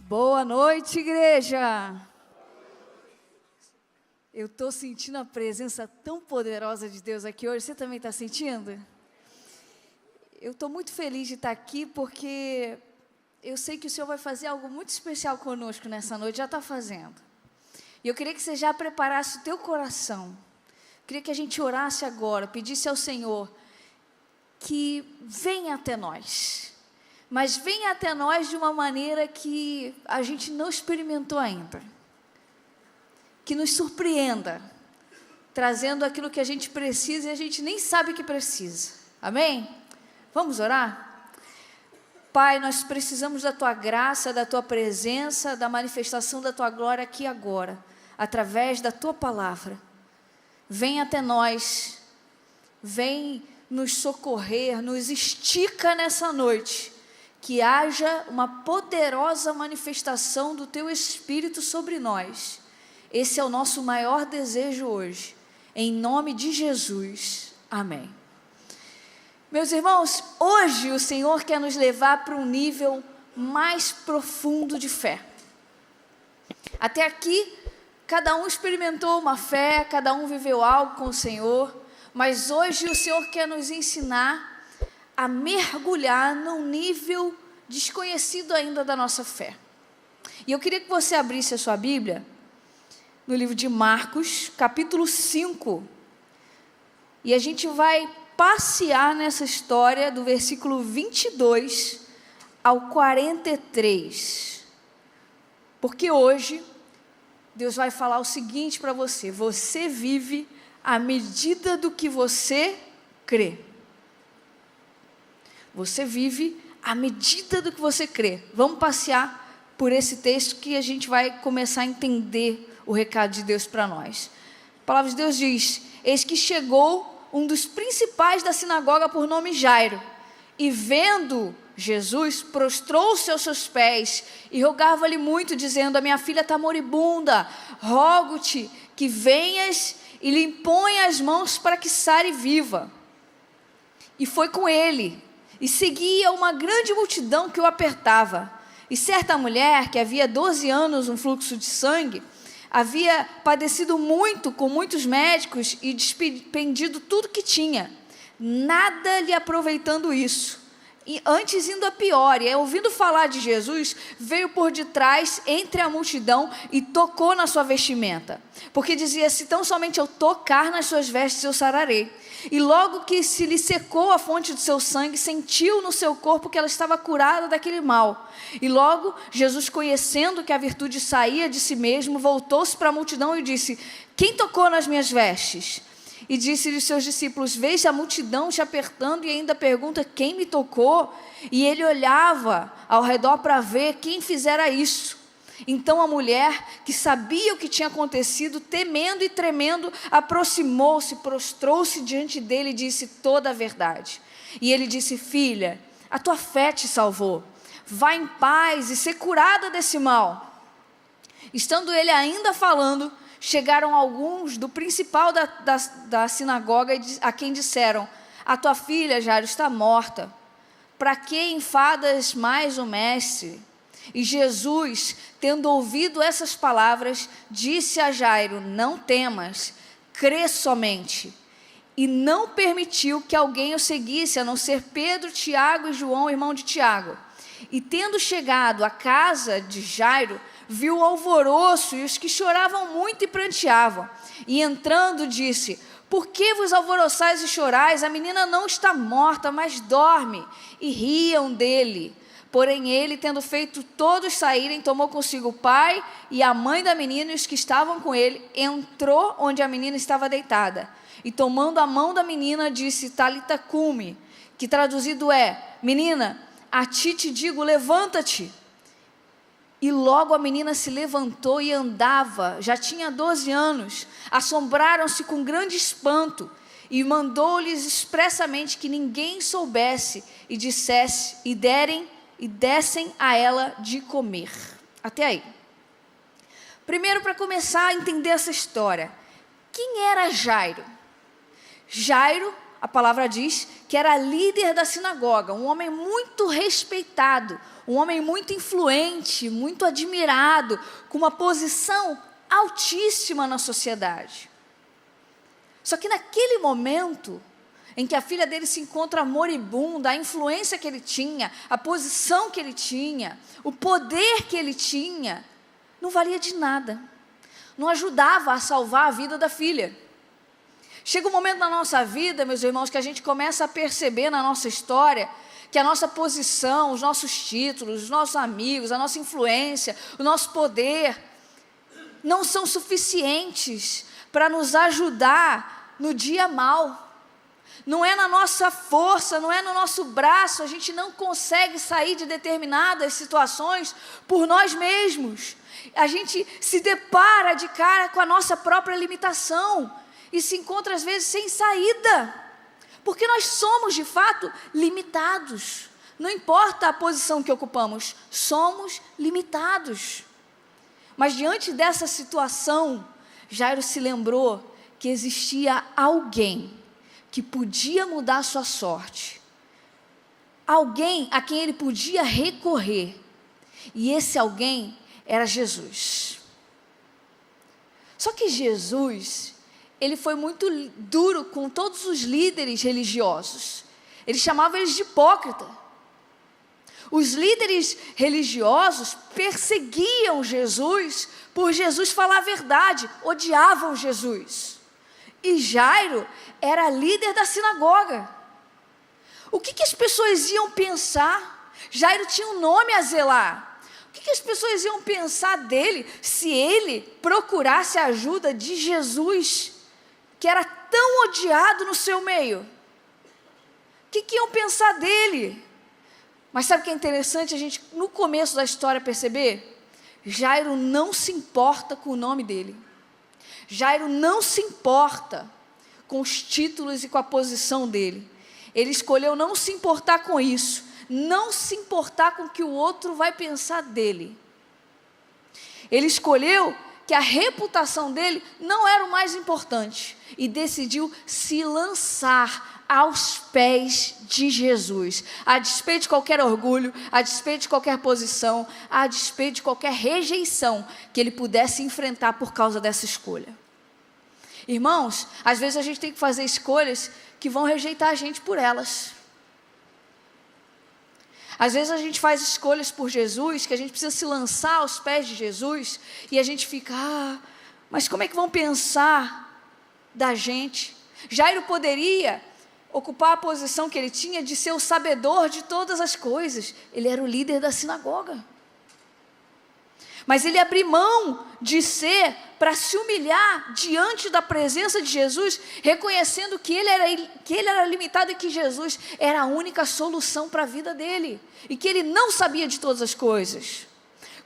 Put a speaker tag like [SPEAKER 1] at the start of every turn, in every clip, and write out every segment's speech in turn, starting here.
[SPEAKER 1] Boa noite, igreja! Eu estou sentindo a presença tão poderosa de Deus aqui hoje. Você também está sentindo? Eu estou muito feliz de estar aqui porque eu sei que o Senhor vai fazer algo muito especial conosco nessa noite, já está fazendo. E eu queria que você já preparasse o teu coração. Queria que a gente orasse agora, pedisse ao Senhor que venha até nós. Mas venha até nós de uma maneira que a gente não experimentou ainda. Que nos surpreenda, trazendo aquilo que a gente precisa e a gente nem sabe que precisa. Amém? Vamos orar? Pai, nós precisamos da Tua graça, da Tua presença, da manifestação da Tua glória aqui agora, através da Tua palavra. Vem até nós, vem nos socorrer, nos estica nessa noite, que haja uma poderosa manifestação do Teu Espírito sobre nós. Esse é o nosso maior desejo hoje, em nome de Jesus, amém. Meus irmãos, hoje o Senhor quer nos levar para um nível mais profundo de fé. Até aqui, cada um experimentou uma fé, cada um viveu algo com o Senhor, mas hoje o Senhor quer nos ensinar a mergulhar num nível desconhecido ainda da nossa fé. E eu queria que você abrisse a sua Bíblia no livro de Marcos, capítulo 5, e a gente vai passear nessa história do versículo 22 ao 43, porque hoje Deus vai falar o seguinte para você: você vive à medida do que você crê. Você vive à medida do que você crê. Vamos passear por esse texto que a gente vai começar a entender o recado de Deus para nós. A palavra de Deus diz: eis que chegou um dos principais da sinagoga por nome Jairo, e vendo Jesus, prostrou-se aos seus pés e rogava-lhe muito, dizendo: a minha filha está moribunda, rogo-te que venhas e lhe imponha as mãos para que sare viva. E foi com ele, e seguia uma grande multidão que o apertava. E certa mulher, que havia 12 anos um fluxo de sangue, havia padecido muito com muitos médicos e despendido tudo que tinha, nada lhe aproveitando isso. E antes indo a pior, e ouvindo falar de Jesus, veio por detrás entre a multidão e tocou na sua vestimenta, porque dizia: se tão somente eu tocar nas suas vestes eu sararei. E logo que se lhe secou a fonte do seu sangue, sentiu no seu corpo que ela estava curada daquele mal. E logo Jesus, conhecendo que a virtude saía de si mesmo, voltou-se para a multidão e disse: quem tocou nas minhas vestes? E disse-lhe os seus discípulos: veja a multidão te apertando e ainda pergunta quem me tocou? E ele olhava ao redor para ver quem fizera isso. Então a mulher, que sabia o que tinha acontecido, temendo e tremendo, aproximou-se, prostrou-se diante dele e disse toda a verdade. E ele disse: filha, a tua fé te salvou, vá em paz e ser curada desse mal. Estando ele ainda falando, chegaram alguns do principal da sinagoga, a quem disseram: a tua filha, Jairo, está morta. Para que enfadas mais o mestre? E Jesus, tendo ouvido essas palavras, disse a Jairo: não temas, crê somente. E não permitiu que alguém o seguisse, a não ser Pedro, Tiago e João, irmão de Tiago. E tendo chegado à casa de Jairo, viu o alvoroço e os que choravam muito e pranteavam. E entrando disse: por que vos alvoroçais e chorais? A menina não está morta, mas dorme. E riam dele. Porém ele, tendo feito todos saírem, tomou consigo o pai e a mãe da menina e os que estavam com ele, entrou onde a menina estava deitada. E tomando a mão da menina, disse: Talita cumi, que traduzido é: menina, a ti te digo, levanta-te. E logo a menina se levantou e andava, já tinha 12 anos. Assombraram-se com grande espanto e mandou-lhes expressamente que ninguém soubesse e dissesse e dessem a ela de comer. Até aí. Primeiro, para começar a entender essa história, quem era Jairo? Jairo, a palavra diz que era líder da sinagoga, um homem muito respeitado, um homem muito influente, muito admirado, com uma posição altíssima na sociedade. Só que naquele momento em que a filha dele se encontra moribunda, a influência que ele tinha, a posição que ele tinha, o poder que ele tinha, não valia de nada, não ajudava a salvar a vida da filha. Chega um momento na nossa vida, meus irmãos, que a gente começa a perceber na nossa história que a nossa posição, os nossos títulos, os nossos amigos, a nossa influência, o nosso poder não são suficientes para nos ajudar no dia mau. Não é na nossa força, não é no nosso braço, a gente não consegue sair de determinadas situações por nós mesmos. A gente se depara de cara com a nossa própria limitação e se encontra às vezes sem saída, porque nós somos de fato limitados. Não importa a posição que ocupamos, somos limitados. Mas diante dessa situação, Jairo se lembrou que existia alguém que podia mudar a sua sorte, alguém a quem ele podia recorrer, e esse alguém era Jesus. Só que Jesus, ele foi muito duro com todos os líderes religiosos, ele chamava eles de hipócrita. Os líderes religiosos perseguiam Jesus por Jesus falar a verdade, odiavam Jesus. E Jairo era líder da sinagoga. O que as pessoas iam pensar? Jairo tinha um nome a zelar. O que as pessoas iam pensar dele se ele procurasse a ajuda de Jesus, que era tão odiado no seu meio? O que iam pensar dele? Mas sabe o que é interessante a gente, no começo da história, perceber? Jairo não se importa com o nome dele. Jairo não se importa com os títulos e com a posição dele. Ele escolheu não se importar com isso, não se importar com o que o outro vai pensar dele. Ele escolheu que a reputação dele não era o mais importante e decidiu se lançar aos pés de Jesus, a despeito de qualquer orgulho, a despeito de qualquer posição, a despeito de qualquer rejeição que ele pudesse enfrentar por causa dessa escolha. Irmãos, às vezes a gente tem que fazer escolhas que vão rejeitar a gente por elas. Às vezes a gente faz escolhas por Jesus, que a gente precisa se lançar aos pés de Jesus, e a gente fica, mas como é que vão pensar da gente? Jairo poderia ocupar a posição que ele tinha de ser o sabedor de todas as coisas. Ele era o líder da sinagoga. Mas ele abriu mão de ser para se humilhar diante da presença de Jesus, reconhecendo que ele era limitado e que Jesus era a única solução para a vida dele, e que ele não sabia de todas as coisas.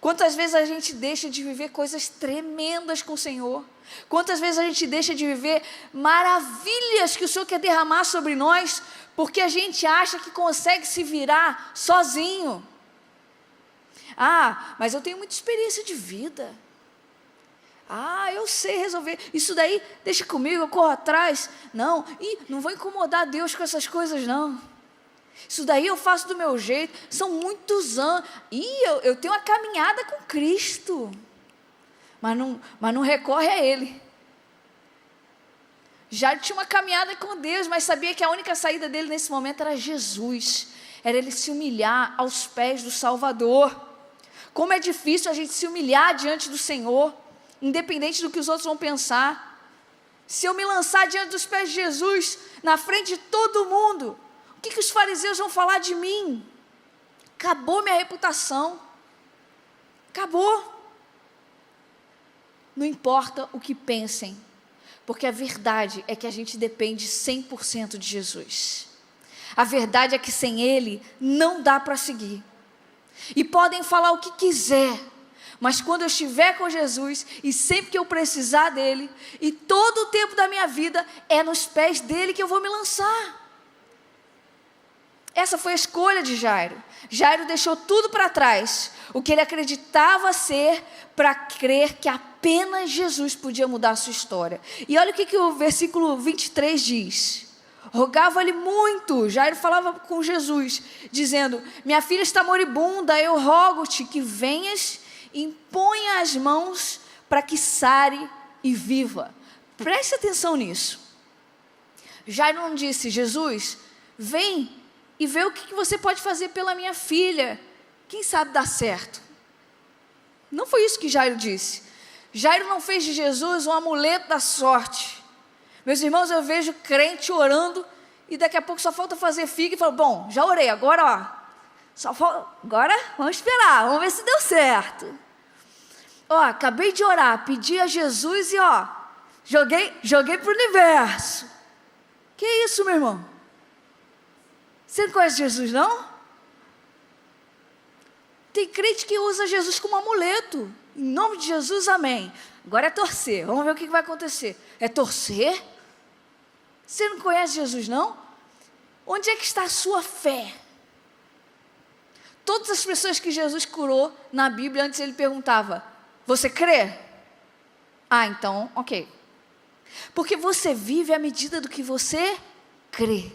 [SPEAKER 1] Quantas vezes a gente deixa de viver coisas tremendas com o Senhor? Quantas vezes a gente deixa de viver maravilhas que o Senhor quer derramar sobre nós, porque a gente acha que consegue se virar sozinho? Mas eu tenho muita experiência de vida. Eu sei resolver. Isso daí, deixa comigo, eu corro atrás. Não vou incomodar Deus com essas coisas, não. Isso daí eu faço do meu jeito. São muitos anos. Eu tenho uma caminhada com Cristo. Mas não recorre a Ele. Já tinha uma caminhada com Deus, mas sabia que a única saída dele nesse momento era Jesus. Era ele se humilhar aos pés do Salvador. Como é difícil a gente se humilhar diante do Senhor, independente do que os outros vão pensar. Se eu me lançar diante dos pés de Jesus, na frente de todo mundo, o que os fariseus vão falar de mim? Acabou minha reputação. Acabou. Não importa o que pensem, porque a verdade é que a gente depende 100% de Jesus. A verdade é que sem Ele não dá para seguir. E podem falar o que quiser, mas quando eu estiver com Jesus, e sempre que eu precisar dEle, e todo o tempo da minha vida, é nos pés dEle que eu vou me lançar. Essa foi a escolha de Jairo. Jairo deixou tudo para trás, o que ele acreditava ser, para crer que apenas Jesus podia mudar a sua história. E olha o que o versículo 23 diz. rogava-lhe muito. Jairo falava com Jesus, dizendo: minha filha está moribunda, eu rogo-te que venhas e imponha as mãos para que sare e viva. Preste atenção nisso. Jairo não disse: Jesus, vem e vê o que você pode fazer pela minha filha, quem sabe dá certo. Não foi isso que Jairo disse. Jairo não fez de Jesus um amuleto da sorte. Meus irmãos, eu vejo crente orando e daqui a pouco só falta fazer figa e fala: bom, já orei, agora agora vamos esperar, vamos ver se deu certo. Acabei de orar, pedi a Jesus e joguei para o universo. Que isso, meu irmão? Você não conhece Jesus, não? Tem crente que usa Jesus como amuleto. Em nome de Jesus, amém. Agora é torcer, vamos ver o que vai acontecer. É torcer? Você não conhece Jesus, não? Onde é que está a sua fé? Todas as pessoas que Jesus curou na Bíblia, antes ele perguntava: você crê? Então, ok. Porque você vive à medida do que você crê.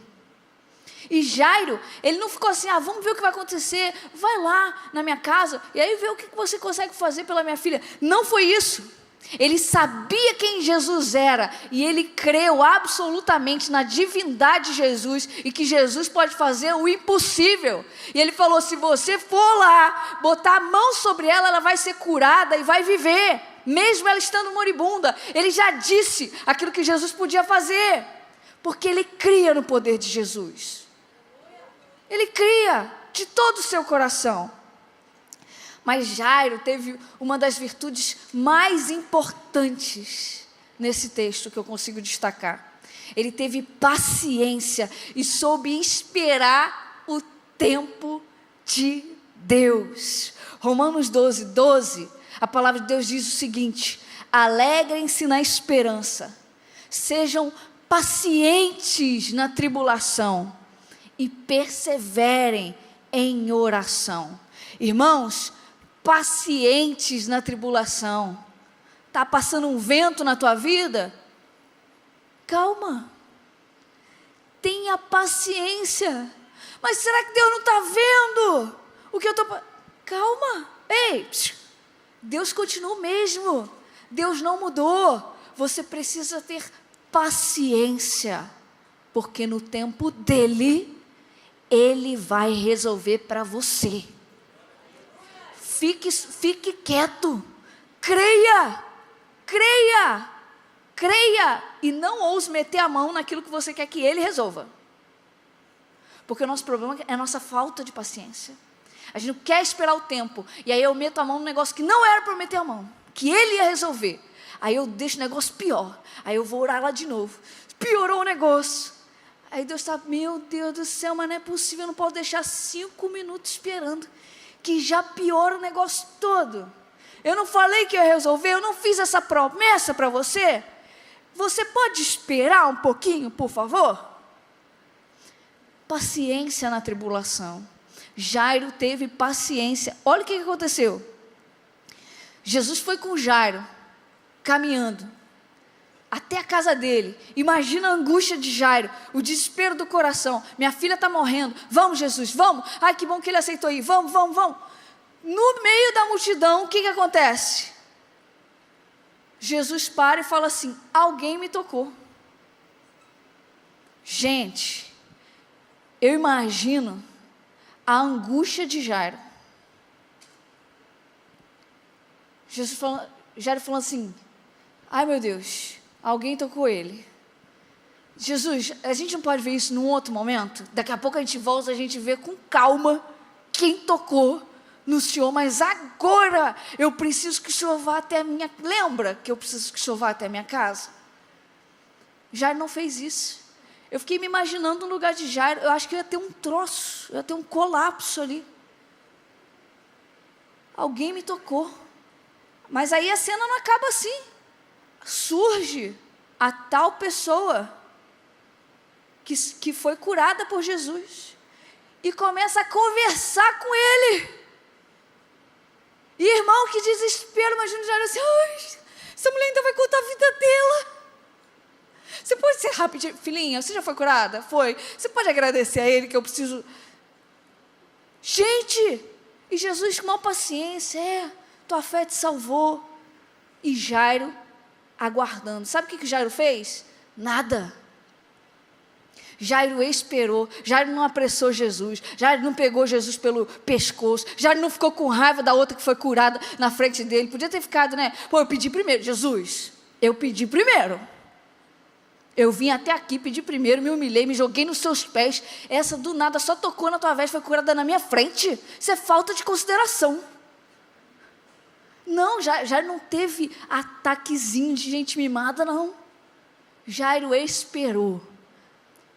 [SPEAKER 1] E Jairo, ele não ficou assim: vamos ver o que vai acontecer, vai lá na minha casa, e aí vê o que você consegue fazer pela minha filha. Não foi isso. Ele sabia quem Jesus era, e ele creu absolutamente na divindade de Jesus, e que Jesus pode fazer o impossível. E ele falou: se você for lá, botar a mão sobre ela, ela vai ser curada e vai viver, mesmo ela estando moribunda. Ele já disse aquilo que Jesus podia fazer, porque ele cria no poder de Jesus. Ele cria de todo o seu coração. Mas Jairo teve uma das virtudes mais importantes nesse texto que eu consigo destacar. Ele teve paciência e soube esperar o tempo de Deus. Romanos 12, a palavra de Deus diz o seguinte: alegrem-se na esperança, sejam pacientes na tribulação e perseverem em oração. Irmãos, pacientes na tribulação. Está passando um vento na tua vida? Calma. Tenha paciência. Mas será que Deus não está vendo o que eu estou... Calma. Ei, Deus continua o mesmo. Deus não mudou. Você precisa ter paciência, porque no tempo dele, ele vai resolver para você. Fique quieto, creia e não ouse meter a mão naquilo que você quer que ele resolva, porque o nosso problema é a nossa falta de paciência. A gente não quer esperar o tempo, e aí eu meto a mão num negócio que não era para eu meter a mão, que ele ia resolver, aí eu deixo o negócio pior, aí eu vou orar lá de novo, piorou o negócio, aí Deus está: meu Deus do céu, mas não é possível, eu não posso deixar 5 minutos esperando, que já piora o negócio todo. Eu não falei que ia resolver, eu não fiz essa promessa para você. Você pode esperar um pouquinho, por favor? Paciência na tribulação. Jairo teve paciência. Olha o que aconteceu. Jesus foi com Jairo, caminhando até a casa dele. Imagina a angústia de Jairo, o desespero do coração. Minha filha está morrendo. Vamos, Jesus, vamos. Ai, que bom que ele aceitou ir. Vamos. No meio da multidão, o que acontece? Jesus para e fala assim: alguém me tocou. Gente, eu imagino a angústia de Jairo. Jairo falando assim: ai meu Deus, alguém tocou ele. Jesus, a gente não pode ver isso num outro momento? Daqui a pouco a gente volta, a gente vê com calma quem tocou no Senhor, mas agora eu preciso que o Senhor vá até a minha... Lembra que eu preciso que o Senhor vá até a minha casa? Jairo não fez isso. Eu fiquei me imaginando no lugar de Jairo, eu acho que ia ter um troço, ia ter um colapso ali. Alguém me tocou. Mas aí a cena não acaba assim. Surge a tal pessoa que foi curada por Jesus e começa a conversar com ele. E irmão, que desespero, imagina Jairo assim: essa mulher ainda vai contar a vida dela. Você pode ser rapidinho. Filhinha, você já foi curada? Foi. Você pode agradecer a Ele que eu preciso... Gente, e Jesus com maior paciência, tua fé te salvou. E Jairo aguardando. Sabe o que Jairo fez? Nada. Jairo esperou, Jairo não apressou Jesus, Jairo não pegou Jesus pelo pescoço, Jairo não ficou com raiva da outra que foi curada na frente dele. Podia ter ficado, né? Pô, eu pedi primeiro. Jesus, eu pedi primeiro. Eu vim até aqui, pedi primeiro, me humilhei, me joguei nos seus pés. Essa do nada só tocou na tua veste, foi curada na minha frente. Isso é falta de consideração. Não, Jairo não teve ataquezinho de gente mimada, não. Jairo esperou.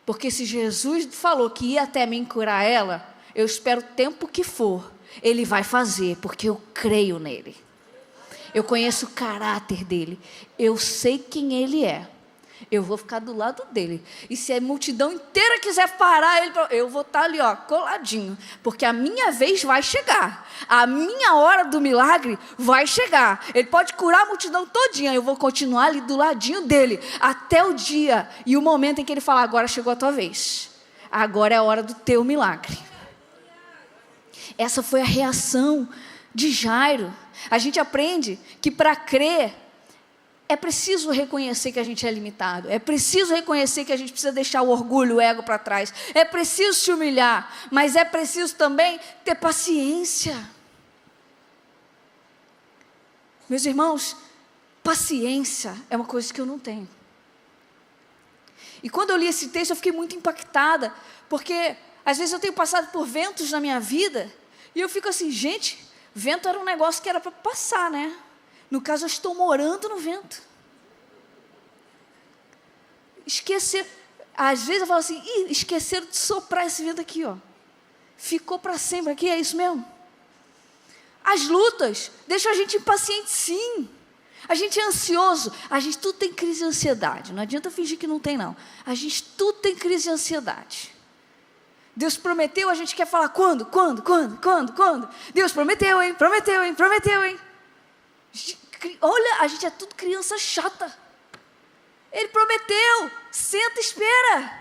[SPEAKER 1] Porque se Jesus falou que ia até mim curar ela, eu espero o tempo que for, Ele vai fazer, porque eu creio nele. Eu conheço o caráter dele, eu sei quem ele é. Eu vou ficar do lado dele. E se a multidão inteira quiser parar ele, eu vou estar ali, ó, coladinho. Porque a minha vez vai chegar. A minha hora do milagre vai chegar. Ele pode curar a multidão todinha. Eu vou continuar ali do ladinho dele. Até o dia e o momento em que ele falar, agora chegou a tua vez. Agora é a hora do teu milagre. Essa foi a reação de Jairo. A gente aprende que para crer, é preciso reconhecer que a gente é limitado. É preciso reconhecer que a gente precisa deixar o orgulho, o ego para trás. É preciso se humilhar. Mas é preciso também ter paciência. Meus irmãos, paciência é uma coisa que eu não tenho. E quando eu li esse texto, eu fiquei muito impactada. Porque às vezes eu tenho passado por ventos na minha vida. E eu fico assim, gente, vento era um negócio que era para passar, né? No caso, eu estou morando no vento. Esquecer. Às vezes eu falo assim, esqueceram de soprar esse vento aqui, ó. Ficou para sempre aqui, é isso mesmo? As lutas deixam a gente impaciente, sim. A gente é ansioso. A gente tudo tem crise de ansiedade. Não adianta fingir que não tem, não. A gente tudo tem crise de ansiedade. Deus prometeu, a gente quer falar quando? Deus prometeu, hein? Prometeu, hein? Olha, a gente é tudo criança chata. Ele prometeu, senta e espera.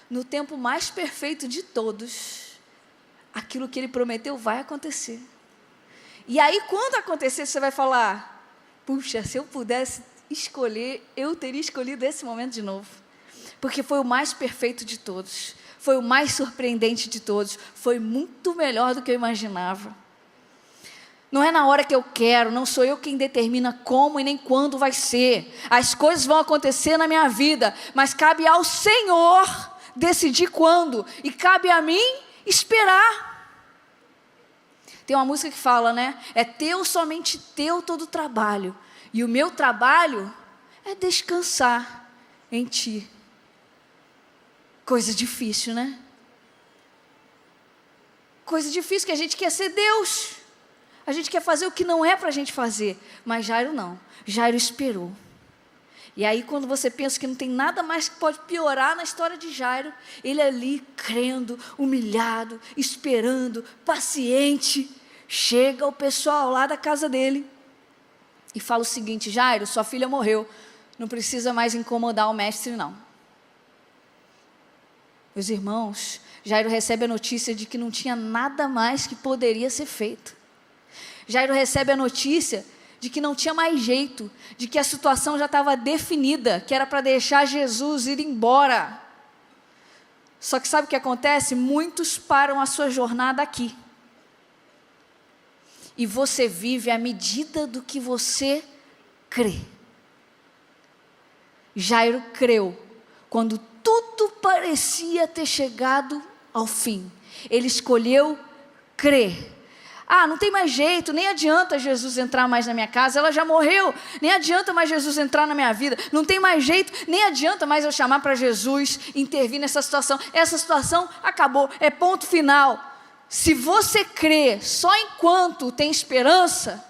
[SPEAKER 1] No tempo mais perfeito de todos, aquilo que Ele prometeu vai acontecer. E aí quando acontecer, você vai falar, puxa, se eu pudesse escolher, eu teria escolhido esse momento de novo. Porque foi o mais perfeito de todos, foi o mais surpreendente de todos, foi muito melhor do que eu imaginava. Não é na hora que eu quero, não sou eu quem determina como e nem quando vai ser. As coisas vão acontecer na minha vida, mas cabe ao Senhor decidir quando. E cabe a mim esperar. Tem uma música que fala, né? É teu, somente teu todo o trabalho. E o meu trabalho é descansar em ti. Coisa difícil, né? Coisa difícil que a gente quer ser Deus. A gente quer fazer o que não é para a gente fazer. Mas Jairo não. Jairo esperou. E aí quando você pensa que não tem nada mais que pode piorar na história de Jairo, ele ali crendo, humilhado, esperando, paciente. Chega o pessoal lá da casa dele e fala o seguinte, Jairo, sua filha morreu. Não precisa mais incomodar o mestre, não. Meus irmãos, Jairo recebe a notícia de que não tinha nada mais que poderia ser feito. Jairo recebe a notícia de que não tinha mais jeito, de que a situação já estava definida, que era para deixar Jesus ir embora. Só que sabe o que acontece? Muitos param a sua jornada aqui. E você vive à medida do que você crê. Jairo creu quando tudo parecia ter chegado ao fim. Ele escolheu crer. Não tem mais jeito, nem adianta Jesus entrar mais na minha casa, ela já morreu, nem adianta mais Jesus entrar na minha vida, não tem mais jeito, nem adianta mais eu chamar para Jesus intervir nessa situação, essa situação acabou, é ponto final. Se você crê só enquanto tem esperança,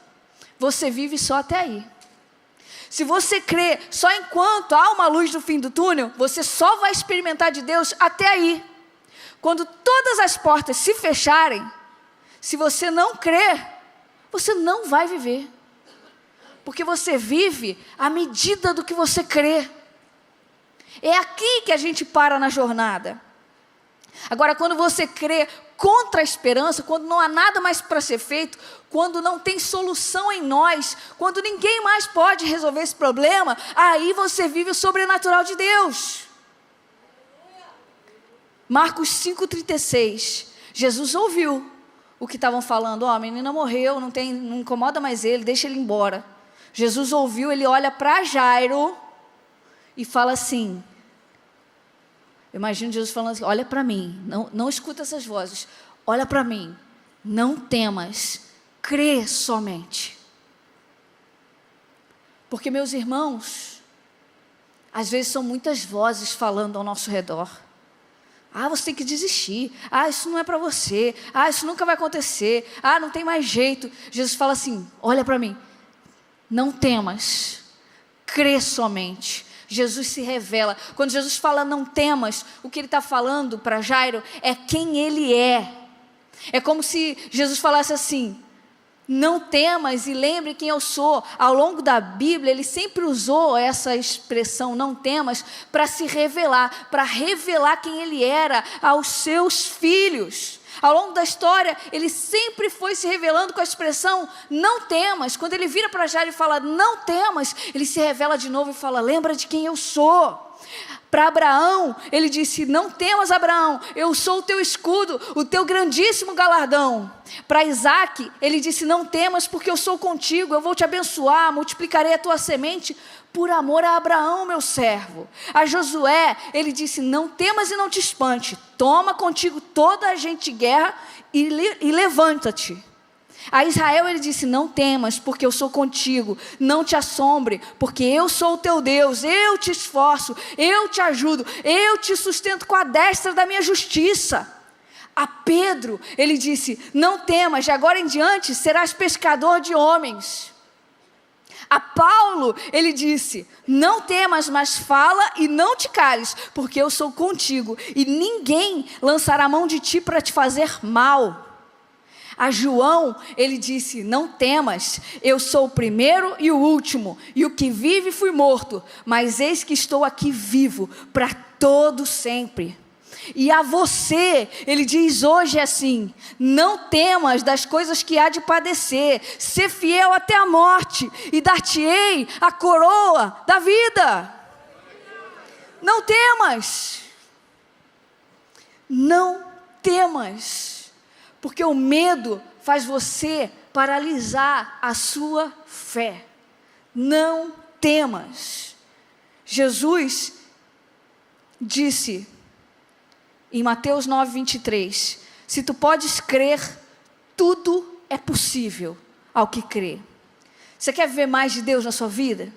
[SPEAKER 1] você vive só até aí. Se você crê só enquanto há uma luz no fim do túnel, você só vai experimentar de Deus até aí. Quando todas as portas se fecharem, se você não crer, você não vai viver. Porque você vive à medida do que você crê. É aqui que a gente para na jornada. Agora, quando você crê contra a esperança, quando não há nada mais para ser feito, quando não tem solução em nós, quando ninguém mais pode resolver esse problema, aí você vive o sobrenatural de Deus. Marcos 5,36. Jesus ouviu o que estavam falando. Ó, a menina morreu, não incomoda mais ele, deixa ele embora. Jesus ouviu, ele olha para Jairo e fala assim, eu imagino Jesus falando assim, olha para mim, não escuta essas vozes, olha para mim, não temas, crê somente. Porque, meus irmãos, às vezes são muitas vozes falando ao nosso redor. Ah, você tem que desistir. Ah, isso não é para você. Ah, isso nunca vai acontecer. Ah, não tem mais jeito. Jesus fala assim, olha para mim, não temas, crê somente. Jesus se revela. Quando Jesus fala não temas, o que ele está falando para Jairo é quem ele é. É como se Jesus falasse assim, não temas e lembre quem eu sou. Ao longo da Bíblia, ele sempre usou essa expressão, não temas, para se revelar, para revelar quem ele era aos seus filhos. Ao longo da história, ele sempre foi se revelando com a expressão, não temas. Quando ele vira para Jairo e fala, não temas, ele se revela de novo e fala, lembra de quem eu sou. Para Abraão, ele disse, não temas, Abraão, eu sou o teu escudo, o teu grandíssimo galardão. Para Isaac, ele disse, não temas porque eu sou contigo, eu vou te abençoar, multiplicarei a tua semente por amor a Abraão, meu servo. A Josué, ele disse, não temas e não te espante, toma contigo toda a gente de guerra e levanta-te. A Israel ele disse, não temas, porque eu sou contigo, não te assombre, porque eu sou o teu Deus, eu te esforço, eu te ajudo, eu te sustento com a destra da minha justiça. A Pedro, ele disse, não temas, de agora em diante serás pescador de homens. A Paulo, ele disse, não temas, mas fala e não te cales, porque eu sou contigo, e ninguém lançará a mão de ti para te fazer mal. A João, ele disse, não temas, eu sou o primeiro e o último, e o que vive fui morto, mas eis que estou aqui vivo, para todo sempre. E a você, ele diz hoje assim, não temas das coisas que há de padecer, ser fiel até a morte, e dar-te-ei a coroa da vida. Não temas, não temas. Porque o medo faz você paralisar a sua fé. Não temas. Jesus disse em Mateus 9:23, se tu podes crer, tudo é possível ao que crê. Você quer ver mais de Deus na sua vida?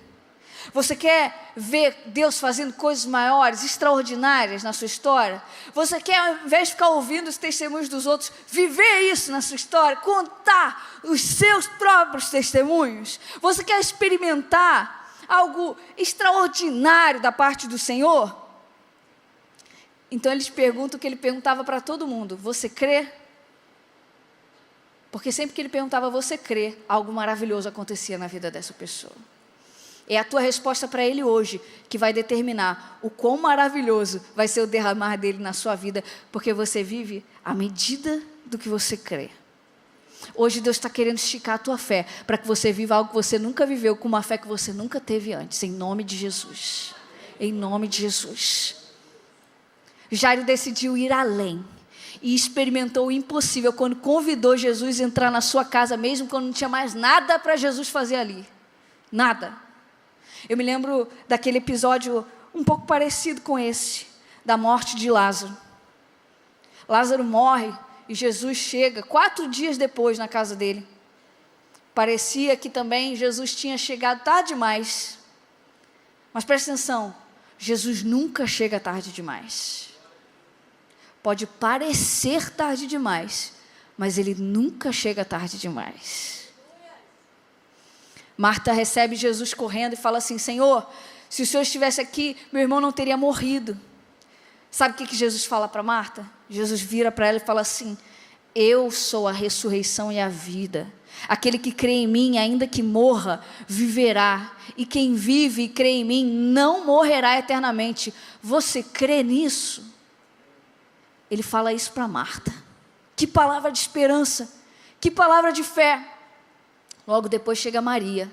[SPEAKER 1] Você quer ver Deus fazendo coisas maiores, extraordinárias na sua história? Você quer, ao invés de ficar ouvindo os testemunhos dos outros, viver isso na sua história, contar os seus próprios testemunhos? Você quer experimentar algo extraordinário da parte do Senhor? Então ele te pergunta o que ele perguntava para todo mundo, você crê? Porque sempre que ele perguntava, você crê, algo maravilhoso acontecia na vida dessa pessoa. É a tua resposta para ele hoje que vai determinar o quão maravilhoso vai ser o derramar dele na sua vida, porque você vive à medida do que você crê. Hoje Deus está querendo esticar a tua fé, para que você viva algo que você nunca viveu, com uma fé que você nunca teve antes, em nome de Jesus. Em nome de Jesus. Jairo decidiu ir além e experimentou o impossível quando convidou Jesus a entrar na sua casa, mesmo quando não tinha mais nada para Jesus fazer ali. Nada. Eu me lembro daquele episódio um pouco parecido com esse, da morte de Lázaro. Lázaro morre e Jesus chega 4 dias depois na casa dele. Parecia que também Jesus tinha chegado tarde demais. Mas presta atenção, Jesus nunca chega tarde demais. Pode parecer tarde demais, mas ele nunca chega tarde demais. Marta recebe Jesus correndo e fala assim, Senhor, se o Senhor estivesse aqui, meu irmão não teria morrido. Sabe o que Jesus fala para Marta? Jesus vira para ela e fala assim, Eu sou a ressurreição e a vida. Aquele que crê em mim, ainda que morra, viverá. E quem vive e crê em mim, não morrerá eternamente. Você crê nisso? Ele fala isso para Marta. Que palavra de esperança, que palavra de fé. Logo depois chega Maria.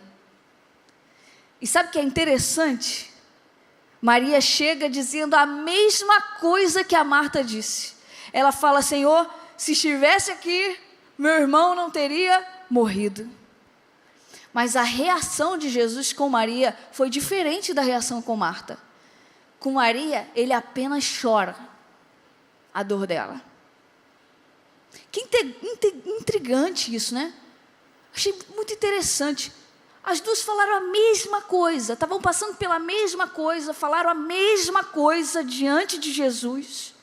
[SPEAKER 1] E sabe o que é interessante? Maria chega dizendo a mesma coisa que a Marta disse. Ela fala: Senhor, se estivesse aqui, meu irmão não teria morrido. Mas a reação de Jesus com Maria foi diferente da reação com Marta. Com Maria, ele apenas chora a dor dela. Que intrigante isso, né? Achei muito interessante. As duas falaram a mesma coisa, estavam passando pela mesma coisa, falaram a mesma coisa diante de Jesus.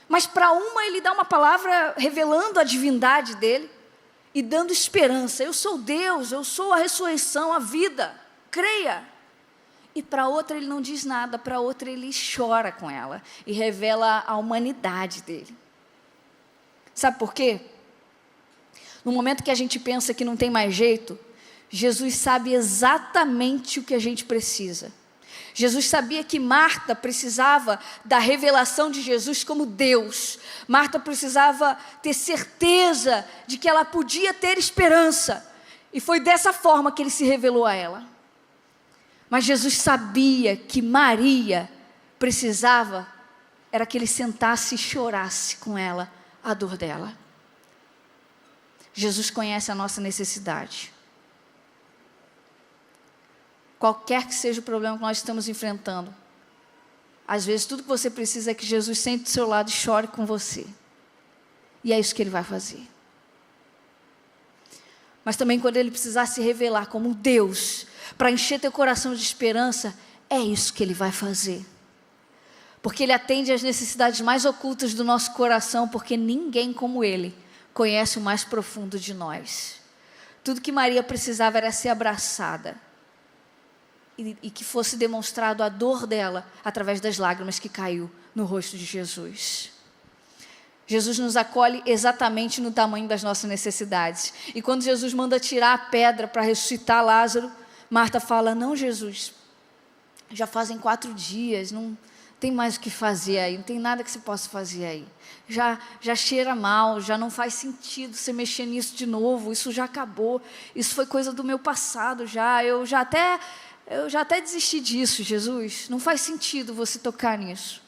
[SPEAKER 1] Mas para uma ele dá uma palavra revelando a divindade dele e dando esperança. Eu sou Deus, eu sou a ressurreição, a vida, creia. E para outra ele não diz nada, para outra ele chora com ela e revela a humanidade dele. Sabe por quê? No momento que a gente pensa que não tem mais jeito, Jesus sabe exatamente o que a gente precisa. Jesus sabia que Marta precisava da revelação de Jesus como Deus. Marta precisava ter certeza de que ela podia ter esperança. E foi dessa forma que ele se revelou a ela. Mas Jesus sabia que Maria precisava, era que ele sentasse e chorasse com ela a dor dela. Jesus conhece a nossa necessidade. Qualquer que seja o problema que nós estamos enfrentando, às vezes tudo que você precisa é que Jesus sente do seu lado e chore com você. E é isso que ele vai fazer. Mas também quando ele precisar se revelar como Deus, para encher teu coração de esperança, é isso que ele vai fazer. Porque ele atende às necessidades mais ocultas do nosso coração, porque ninguém como ele conhece o mais profundo de nós. Tudo que Maria precisava era ser abraçada. E que fosse demonstrado a dor dela através das lágrimas que caiu no rosto de Jesus. Jesus nos acolhe exatamente no tamanho das nossas necessidades. E quando Jesus manda tirar a pedra para ressuscitar Lázaro, Marta fala: não, Jesus, já fazem 4 dias, não tem mais o que fazer aí, não tem nada que você possa fazer aí. Já cheira mal, já não faz sentido você mexer nisso de novo, isso já acabou, isso foi coisa do meu passado eu já até desisti disso, Jesus. Não faz sentido você tocar nisso.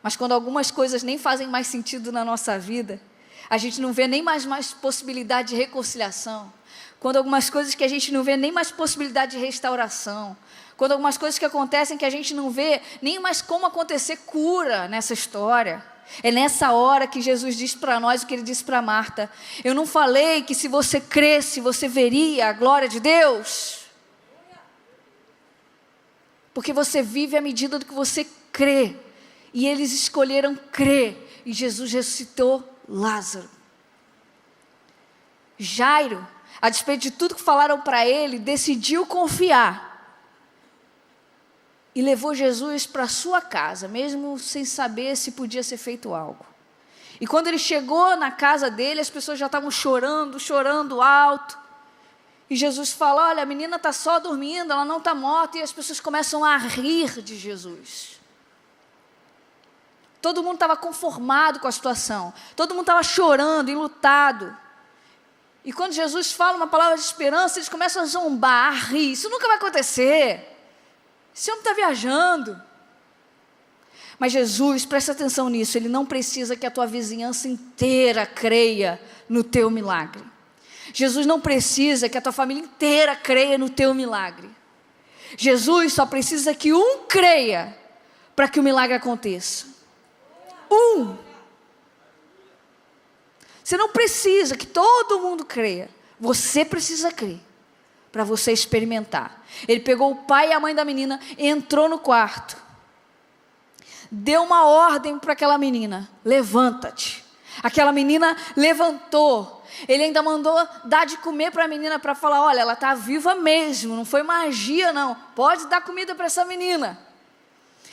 [SPEAKER 1] Mas quando algumas coisas nem fazem mais sentido na nossa vida, a gente não vê nem mais possibilidade de reconciliação. Quando algumas coisas que a gente não vê nem mais possibilidade de restauração. Quando algumas coisas que acontecem que a gente não vê nem mais como acontecer cura nessa história. É nessa hora que Jesus diz para nós o que ele disse para Marta. Eu não falei que se você cresce, você veria a glória de Deus? Porque você vive à medida do que você crê. E eles escolheram crer. E Jesus ressuscitou Lázaro. Jairo, a despeito de tudo que falaram para ele, decidiu confiar. E levou Jesus para sua casa, mesmo sem saber se podia ser feito algo. E quando ele chegou na casa dele, as pessoas já estavam chorando alto. E Jesus fala: olha, a menina está só dormindo, ela não está morta. E as pessoas começam a rir de Jesus. Todo mundo estava conformado com a situação. Todo mundo estava chorando, enlutado. E quando Jesus fala uma palavra de esperança, eles começam a zombar, a rir. Isso nunca vai acontecer. Esse homem está viajando. Mas Jesus, presta atenção nisso, ele não precisa que a tua vizinhança inteira creia no teu milagre. Jesus não precisa que a tua família inteira creia no teu milagre. Jesus só precisa que um creia para que o milagre aconteça. Um. Você não precisa que todo mundo creia. Você precisa crer para você experimentar. Ele pegou o pai e a mãe da menina, entrou no quarto, deu uma ordem para aquela menina: levanta-te. Aquela menina levantou. Ele ainda mandou dar de comer para a menina, para falar: olha, ela está viva mesmo, não foi magia não, pode dar comida para essa menina.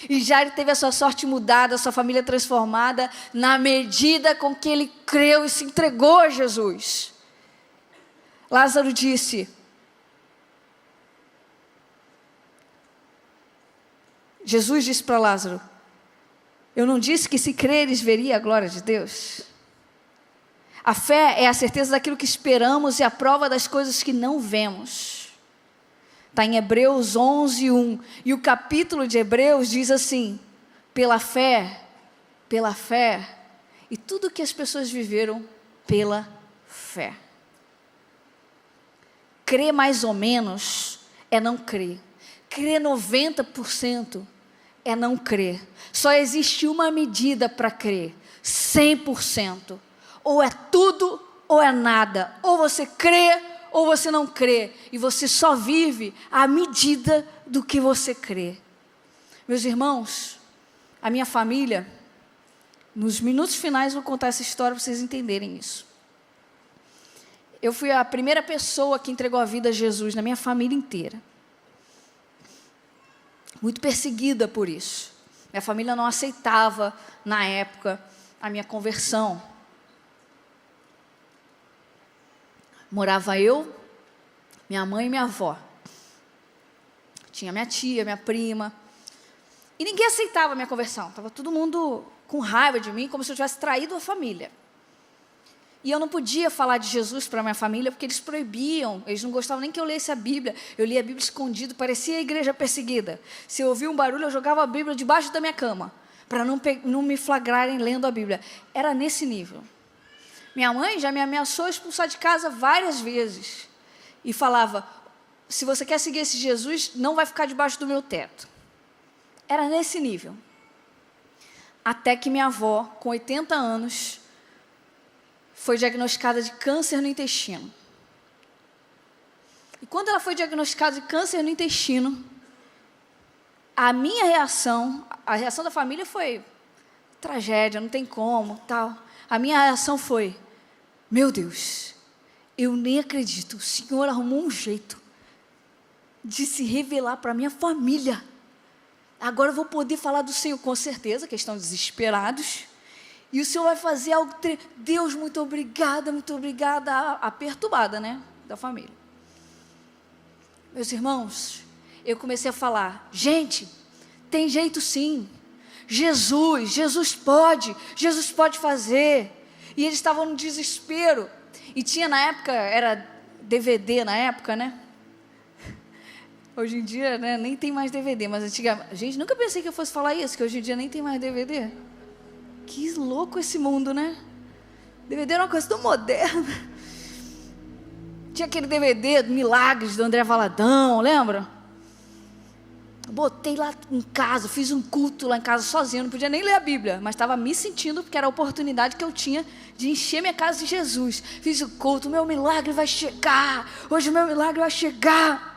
[SPEAKER 1] E Jairo teve a sua sorte mudada, a sua família transformada, na medida com que ele creu e se entregou a Jesus. Lázaro disse, Jesus disse para Lázaro, eu não disse que se creres veria a glória de Deus? A fé é a certeza daquilo que esperamos e a prova das coisas que não vemos. Está em Hebreus 11:1. E o capítulo de Hebreus diz assim, pela fé, e tudo que as pessoas viveram pela fé. Crer mais ou menos é não crer. Crer 90% é não crer. Só existe uma medida para crer, 100%. Ou é tudo ou é nada. Ou você crê ou você não crê. E você só vive à medida do que você crê. Meus irmãos, a minha família, nos minutos finais vou contar essa história para vocês entenderem isso. Eu fui a primeira pessoa que entregou a vida a Jesus na minha família inteira. Muito perseguida por isso. Minha família não aceitava, na época, a minha conversão. Morava eu, minha mãe e minha avó. Tinha minha tia, minha prima. E ninguém aceitava a minha conversão. Estava todo mundo com raiva de mim, como se eu tivesse traído a família. E eu não podia falar de Jesus para a minha família, porque eles proibiam. Eles não gostavam nem que eu lesse a Bíblia. Eu lia a Bíblia escondido, parecia a igreja perseguida. Se eu ouvia um barulho, eu jogava a Bíblia debaixo da minha cama, para não me flagrarem lendo a Bíblia. Era nesse nível. Minha mãe já me ameaçou expulsar de casa várias vezes. E falava, se você quer seguir esse Jesus, não vai ficar debaixo do meu teto. Era nesse nível. Até que minha avó, com 80 anos, foi diagnosticada de câncer no intestino. E quando ela foi diagnosticada de câncer no intestino, a minha reação, a reação da família foi tragédia, não tem como, tal. A minha reação foi, meu Deus, eu nem acredito, o Senhor arrumou um jeito de se revelar para a minha família. Agora eu vou poder falar do Senhor, com certeza, que estão desesperados. E o Senhor vai fazer algo... Deus, muito obrigada, a perturbada, né, da família. Meus irmãos, eu comecei a falar, gente, tem jeito sim. Jesus pode fazer. E eles estavam no desespero. E tinha na época, era DVD na época, né? Hoje em dia, né, nem tem mais DVD, mas antigamente... Gente, nunca pensei que eu fosse falar isso, que hoje em dia nem tem mais DVD. Que louco esse mundo, né? DVD era uma coisa tão moderna. Tinha aquele DVD Milagres do André Valadão, lembra? Botei lá em casa, fiz um culto lá em casa sozinho, não podia nem ler a Bíblia, mas estava me sentindo, porque era a oportunidade que eu tinha de encher minha casa de Jesus. Fiz o culto, o meu milagre vai chegar, hoje o meu milagre vai chegar.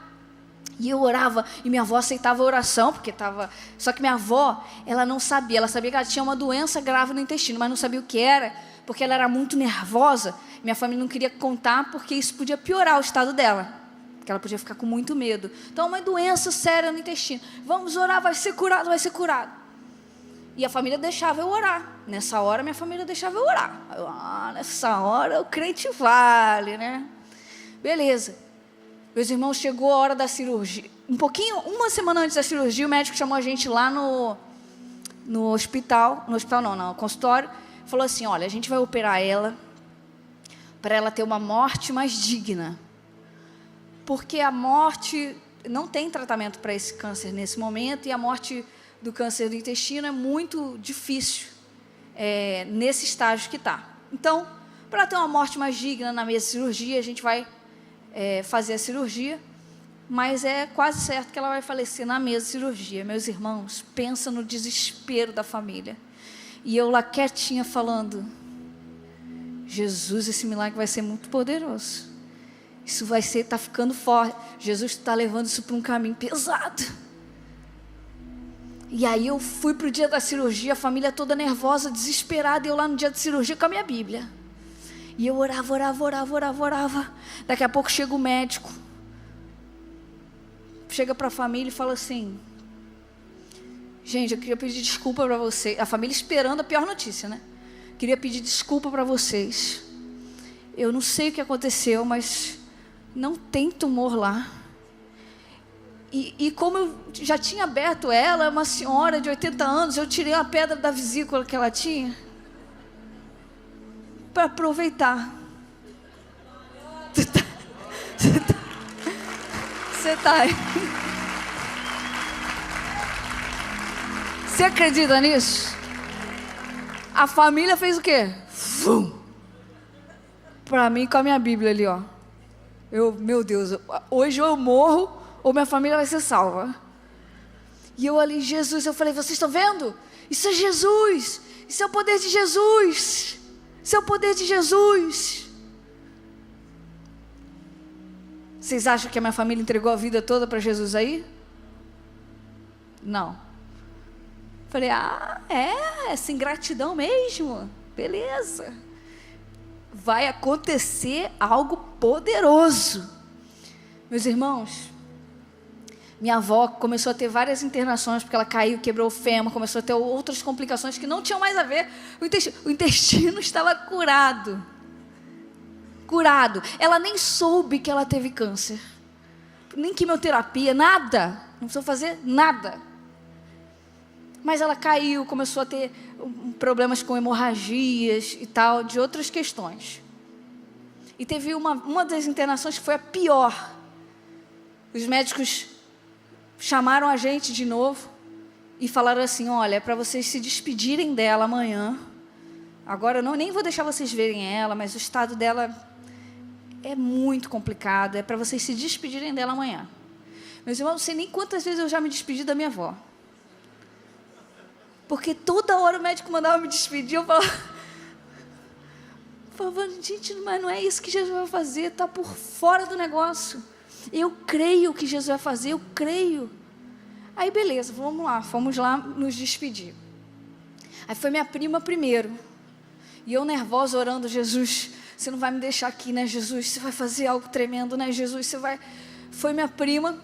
[SPEAKER 1] E eu orava, e minha avó aceitava a oração, porque estava... Só que minha avó, ela não sabia, ela sabia que ela tinha uma doença grave no intestino, mas não sabia o que era, porque ela era muito nervosa. Minha família não queria contar, porque isso podia piorar o estado dela, porque ela podia ficar com muito medo. Então, uma doença séria no intestino. Vamos orar, vai ser curado, vai ser curado. E a família deixava eu orar. Nessa hora, minha família deixava eu orar. Nessa hora, o crente vale, né? Beleza. Meus irmãos, chegou a hora da cirurgia. Uma semana antes da cirurgia, o médico chamou a gente lá no hospital. No consultório. Falou assim, olha, a gente vai operar ela para ela ter uma morte mais digna. Porque a morte, não tem tratamento para esse câncer nesse momento, e a morte do câncer do intestino é muito difícil nesse estágio que está. Então, para ter uma morte mais digna na mesa de cirurgia, a gente vai fazer a cirurgia, mas é quase certo que ela vai falecer na mesa de cirurgia. Meus irmãos, pensa no desespero da família. E eu lá quietinha falando, Jesus, esse milagre vai ser muito poderoso. Isso vai ser, está ficando forte. Jesus está levando isso para um caminho pesado. E aí eu fui para o dia da cirurgia, a família toda nervosa, desesperada, eu lá no dia da cirurgia com a minha Bíblia. E eu orava. Daqui a pouco chega o médico. Chega para a família e fala assim, Gente, eu queria pedir desculpa para vocês. A família esperando a pior notícia, né? Queria pedir desculpa para vocês. Eu não sei o que aconteceu, mas não tem tumor lá. E como eu já tinha aberto ela, uma senhora de 80 anos, eu tirei uma pedra da vesícula que ela tinha para aproveitar. Você tá aí. Você acredita nisso? A família fez o quê? Para mim, com a minha Bíblia ali, ó. Meu Deus, hoje eu morro ou minha família vai ser salva. E eu ali, Jesus, eu falei, vocês estão vendo? Isso é Jesus. Isso é o poder de Jesus. Isso é o poder de Jesus. Vocês acham que a minha família entregou a vida toda para Jesus aí? Não. Falei, essa ingratidão mesmo. Beleza. Vai acontecer algo poderoso. Meus irmãos, minha avó começou a ter várias internações, porque ela caiu, quebrou o fêmur, começou a ter outras complicações que não tinham mais a ver. O intestino estava curado. Curado. Ela nem soube que ela teve câncer. Nem quimioterapia, nada. Não precisou fazer nada. Mas ela caiu, começou a ter problemas com hemorragias e tal, de outras questões. E teve uma das internações que foi a pior. Os médicos chamaram a gente de novo e falaram assim, olha, é para vocês se despedirem dela amanhã. Agora eu nem vou deixar vocês verem ela, mas o estado dela é muito complicado, é para vocês se despedirem dela amanhã. Meus irmãos, não sei nem quantas vezes eu já me despedi da minha avó. Porque toda hora o médico mandava me despedir, eu falava, gente, mas não é isso que Jesus vai fazer, está por fora do negócio. Eu creio que Jesus vai fazer, eu creio. Aí beleza, vamos lá, fomos lá nos despedir. Aí foi minha prima primeiro. E eu nervosa orando, Jesus, você não vai me deixar aqui, né, Jesus? Você vai fazer algo tremendo, né, Jesus? Você vai... Foi minha prima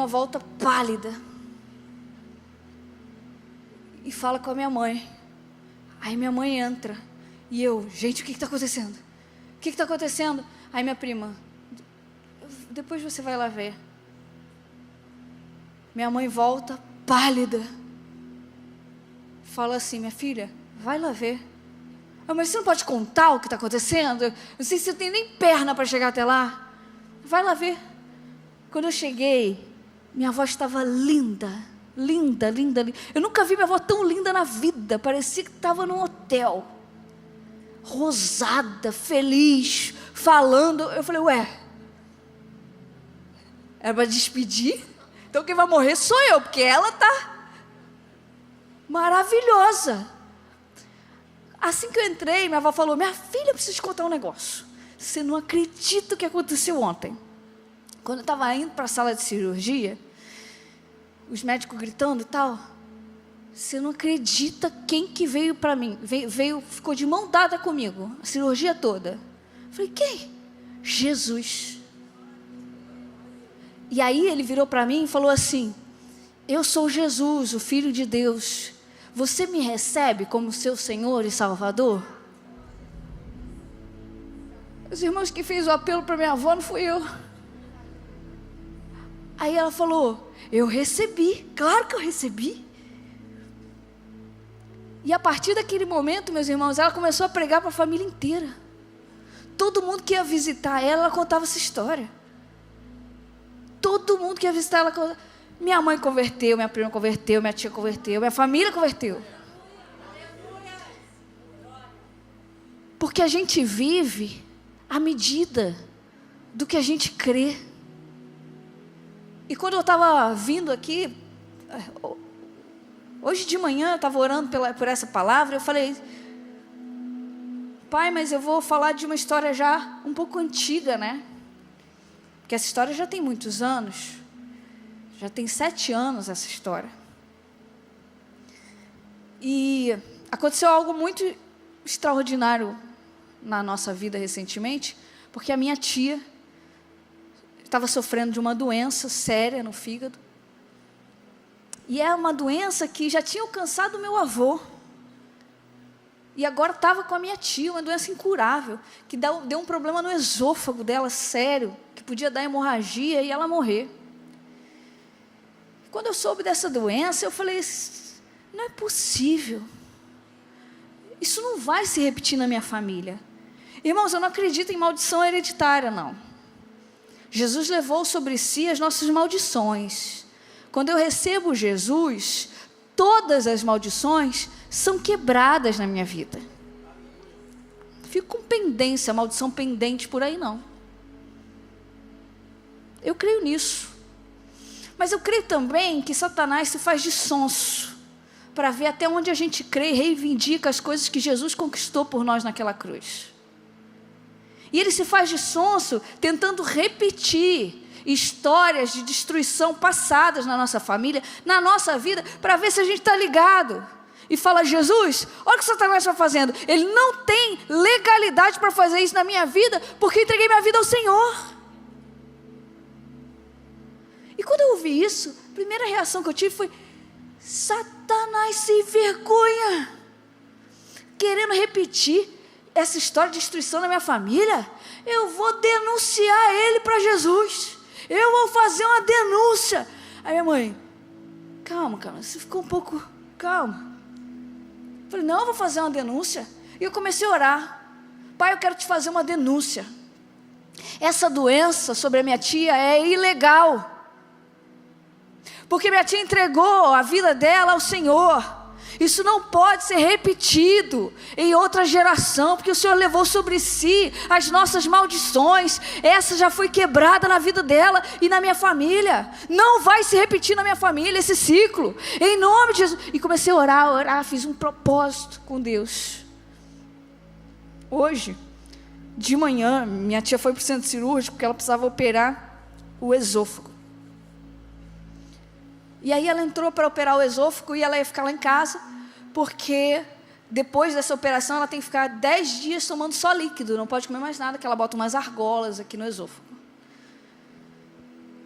[SPEAKER 1] volta pálida. E fala com a minha mãe. Aí minha mãe entra. E eu, gente, o que está acontecendo? O que está acontecendo? Aí minha prima, depois você vai lá ver. Minha mãe volta pálida. Fala assim, minha filha, vai lá ver. Mas você não pode contar o que está acontecendo? Eu não sei se eu tenho nem perna para chegar até lá. Vai lá ver. Quando eu cheguei, minha avó estava linda. Linda, linda, linda. Eu nunca vi minha avó tão linda na vida. Parecia que estava num hotel. Rosada, feliz, falando. Eu falei, ué, era para despedir? Então quem vai morrer sou eu, porque ela está maravilhosa. Assim que eu entrei, minha avó falou, minha filha, eu preciso te contar um negócio. Você não acredita o que aconteceu ontem. Quando eu estava indo para a sala de cirurgia, os médicos gritando e tal, você não acredita quem que veio para mim. Ficou de mão dada comigo, a cirurgia toda. Eu falei, quem? Jesus. E aí ele virou para mim e falou assim, eu sou Jesus, o Filho de Deus. Você me recebe como seu Senhor e Salvador? Os irmãos que fez o apelo para minha avó não fui eu. Aí ela falou, eu recebi, claro que eu recebi. E a partir daquele momento, meus irmãos, ela começou a pregar para a família inteira. Todo mundo que ia visitar ela, ela contava essa história. Todo mundo que ia visitar ela contava. Minha mãe converteu, minha prima converteu, minha tia converteu, minha família converteu. Porque a gente vive à medida do que a gente crê. E quando eu estava vindo aqui, hoje de manhã eu estava orando por essa palavra, eu falei, pai, mas eu vou falar de uma história já um pouco antiga, né? Porque essa história já tem muitos anos. Já tem 7 anos essa história. E aconteceu algo muito extraordinário na nossa vida recentemente, porque a minha tia estava sofrendo de uma doença séria no fígado. E é uma doença que já tinha alcançado o meu avô. E agora estava com a minha tia, uma doença incurável, que deu um problema no esôfago dela, sério, que podia dar hemorragia e ela morrer. Quando eu soube dessa doença, eu falei, não é possível. Isso não vai se repetir na minha família. Irmãos, eu não acredito em maldição hereditária, não. Jesus levou sobre si as nossas maldições. Quando eu recebo Jesus, todas as maldições são quebradas na minha vida. Fico com pendência, maldição pendente por aí, não. Eu creio nisso. Mas eu creio também que Satanás se faz de sonso para ver até onde a gente crê e reivindica as coisas que Jesus conquistou por nós naquela cruz. E ele se faz de sonso tentando repetir histórias de destruição passadas na nossa família, na nossa vida, para ver se a gente está ligado. E fala, Jesus, olha o que Satanás está fazendo. Ele não tem legalidade para fazer isso na minha vida, porque eu entreguei minha vida ao Senhor. E quando eu ouvi isso, a primeira reação que eu tive foi, Satanás sem vergonha, querendo repetir essa história de destruição na minha família. Eu vou denunciar ele para Jesus. Eu vou fazer uma denúncia. Aí minha mãe, calma, você ficou um pouco, calma. Eu falei, não, eu vou fazer uma denúncia. E eu comecei a orar. Pai, eu quero te fazer uma denúncia. Essa doença sobre a minha tia é ilegal. Porque minha tia entregou a vida dela ao Senhor. Isso não pode ser repetido em outra geração, porque o Senhor levou sobre si as nossas maldições. Essa já foi quebrada na vida dela e na minha família. Não vai se repetir na minha família esse ciclo. Em nome de Jesus. E comecei a orar, fiz um propósito com Deus. Hoje, de manhã, minha tia foi para o centro cirúrgico porque ela precisava operar o esôfago. E aí ela entrou para operar o esôfago e ela ia ficar lá em casa, porque depois dessa operação ela tem que ficar 10 dias tomando só líquido, não pode comer mais nada, que ela bota umas argolas aqui no esôfago.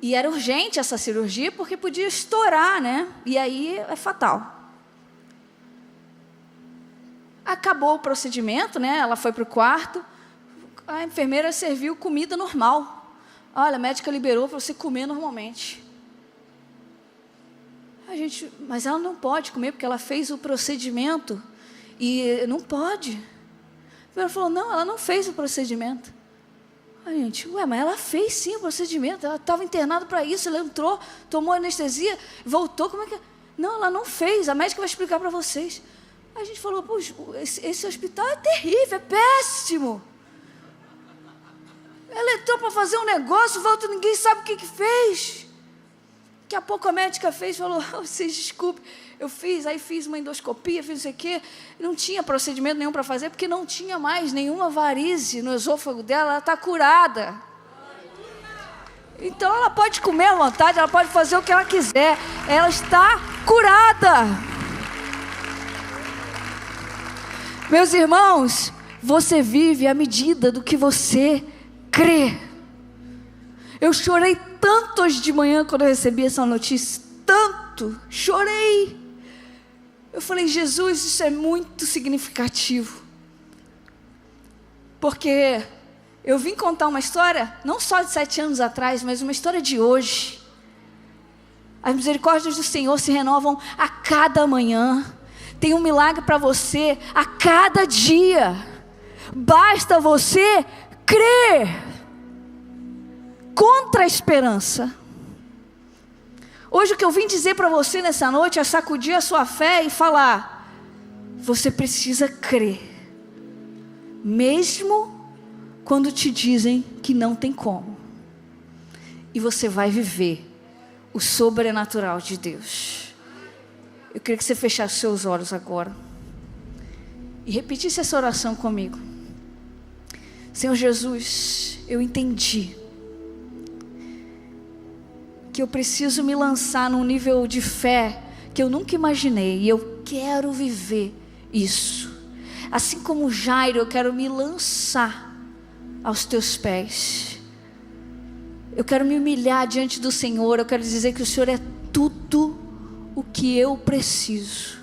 [SPEAKER 1] E era urgente essa cirurgia, porque podia estourar, né? E aí é fatal. Acabou o procedimento, né? Ela foi para o quarto, a enfermeira serviu comida normal. Olha, a médica liberou para você comer normalmente. Mas ela não pode comer, porque ela fez o procedimento e não pode. Ela falou, não, ela não fez o procedimento. Mas ela fez sim o procedimento, ela estava internada para isso, ela entrou, tomou anestesia, voltou, como é que... Não, ela não fez, a médica vai explicar para vocês. A gente falou, puxa, esse hospital é terrível, é péssimo. Ela entrou para fazer um negócio, volta, ninguém sabe o que fez. Daqui a pouco a médica fez, falou, vocês desculpem, eu fiz uma endoscopia, fiz não sei o quê, não tinha procedimento nenhum para fazer, porque não tinha mais nenhuma varize no esôfago dela, ela está curada. Então ela pode comer à vontade, ela pode fazer o que ela quiser, ela está curada. Meus irmãos, você vive à medida do que você crê. Eu chorei tanto hoje de manhã quando eu recebi essa notícia, tanto, chorei. Eu falei, Jesus, isso é muito significativo. Porque eu vim contar uma história, não só de 7 anos atrás, mas uma história de hoje. As misericórdias do Senhor se renovam a cada manhã. Tem um milagre para você a cada dia. Basta você crer. Contra a esperança. Hoje o que eu vim dizer para você nessa noite é sacudir a sua fé e falar, você precisa crer, mesmo quando te dizem que não tem como, e você vai viver o sobrenatural de Deus. Eu queria que você fechasse seus olhos agora e repetisse essa oração comigo. Senhor Jesus, eu entendi que eu preciso me lançar num nível de fé que eu nunca imaginei, e eu quero viver isso. Assim como Jairo, eu quero me lançar aos teus pés. Eu quero me humilhar diante do Senhor, eu quero dizer que o Senhor é tudo o que eu preciso.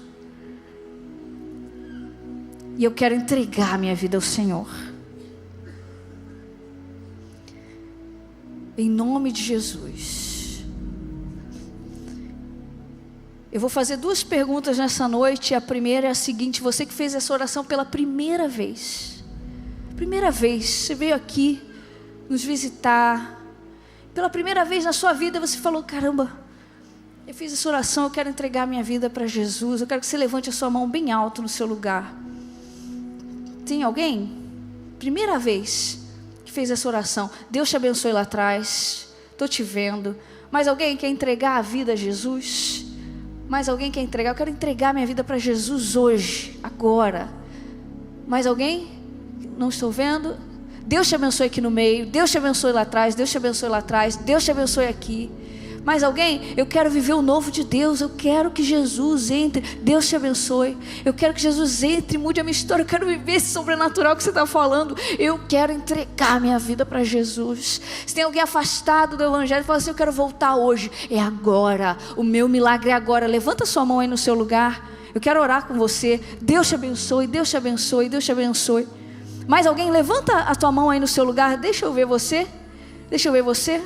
[SPEAKER 1] E eu quero entregar minha vida ao Senhor. Em nome de Jesus. Eu vou fazer 2 perguntas nessa noite. A primeira é a seguinte: você que fez essa oração pela primeira vez, você veio aqui nos visitar, pela primeira vez na sua vida você falou: caramba, eu fiz essa oração, eu quero entregar minha vida para Jesus. Eu quero que você levante a sua mão bem alto no seu lugar. Tem alguém? Primeira vez que fez essa oração. Deus te abençoe lá atrás. Estou te vendo. Mais alguém quer entregar a vida a Jesus? Mais alguém quer entregar? Eu quero entregar minha vida para Jesus hoje, agora. Mais alguém? Não estou vendo. Deus te abençoe aqui no meio. Deus te abençoe lá atrás. Deus te abençoe lá atrás. Deus te abençoe aqui. Mais alguém? Eu quero viver o novo de Deus. Eu quero que Jesus entre. Deus te abençoe. Eu quero que Jesus entre, mude a minha história. Eu quero viver esse sobrenatural que você está falando. Eu quero entregar minha vida para Jesus. Se tem alguém afastado do Evangelho e fala assim: eu quero voltar hoje. É agora. O meu milagre é agora. Levanta sua mão aí no seu lugar. Eu quero orar com você. Deus te abençoe. Deus te abençoe. Deus te abençoe. Mais alguém? Levanta a tua mão aí no seu lugar. Deixa eu ver você. Deixa eu ver você.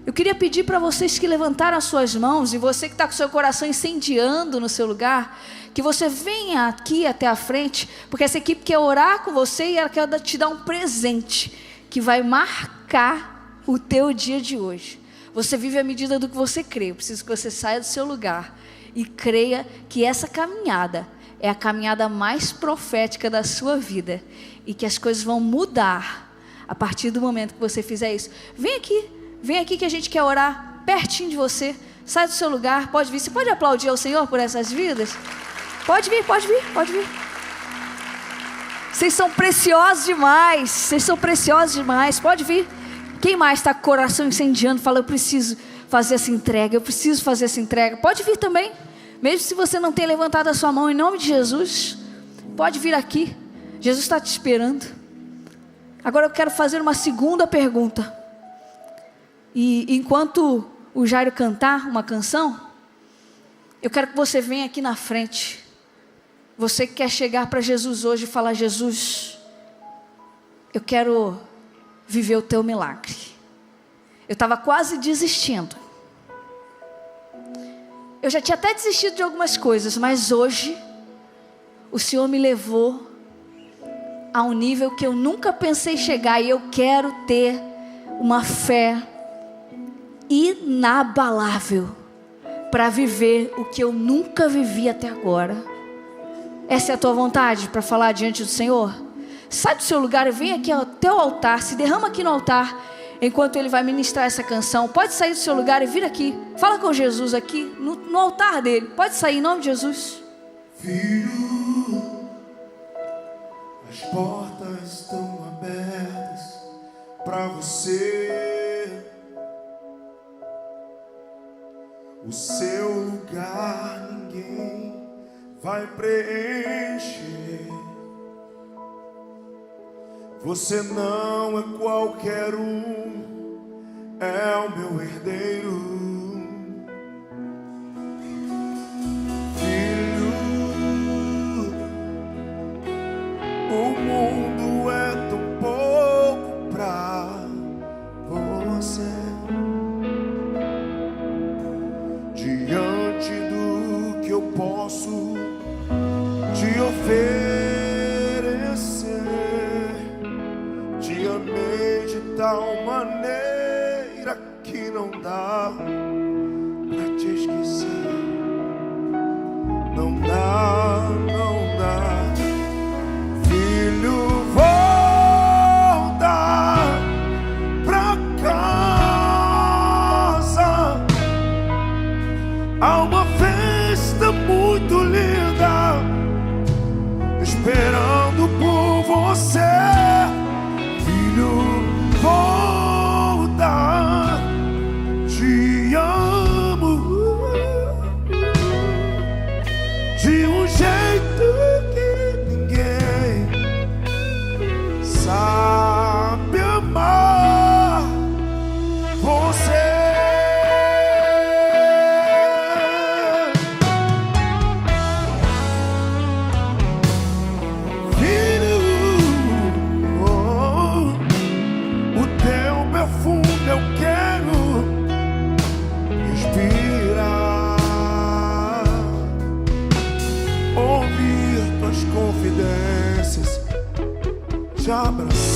[SPEAKER 1] Eu queria pedir para vocês que levantaram as suas mãos, e você que está com seu coração incendiando no seu lugar, que você venha aqui até a frente, porque essa equipe quer orar com você e ela quer te dar um presente que vai marcar o teu dia de hoje. Você vive à medida do que você crê. Eu preciso que você saia do seu lugar e creia que essa caminhada é a caminhada mais profética da sua vida e que as coisas vão mudar a partir do momento que você fizer isso. Vem aqui que a gente quer orar pertinho de você. Sai do seu lugar, pode vir. Você pode aplaudir ao Senhor por essas vidas? Pode vir, pode vir, pode vir. Vocês são preciosos demais. Vocês são preciosos demais. Pode vir. Quem mais está com o coração incendiando? Fala: eu preciso fazer essa entrega. Eu preciso fazer essa entrega. Pode vir também. Mesmo se você não tenha levantado a sua mão, em nome de Jesus, pode vir aqui. Jesus está te esperando. Agora eu quero fazer uma segunda pergunta. E enquanto o Jairo cantar uma canção, eu quero que você venha aqui na frente. Você que quer chegar para Jesus hoje e falar: Jesus, eu quero viver o teu milagre. Eu estava quase desistindo. Eu já tinha até desistido de algumas coisas, mas hoje o Senhor me levou a um nível que eu nunca pensei chegar. E eu quero ter uma fé inabalável para viver o que eu nunca vivi até agora. Essa é a tua vontade para falar diante do Senhor? Sai do seu lugar e vem aqui até o altar. Se derrama aqui no altar enquanto Ele vai ministrar essa canção. Pode sair do seu lugar e vir aqui. Fala com Jesus aqui no altar dele. Pode sair em nome de Jesus.
[SPEAKER 2] Filho, as portas estão abertas para você. O seu lugar ninguém vai preencher. Você não é qualquer é o meu herdeiro. Filho, o mundo é tão pouco pra você. Diante do que eu posso te oferecer, te amei de tal maneira que não dá pra te esquecer. Não dá, não dá. Filho, volta pra casa. Há uma festa muito linda esperando por você. Filho, volta, te amo de um jeito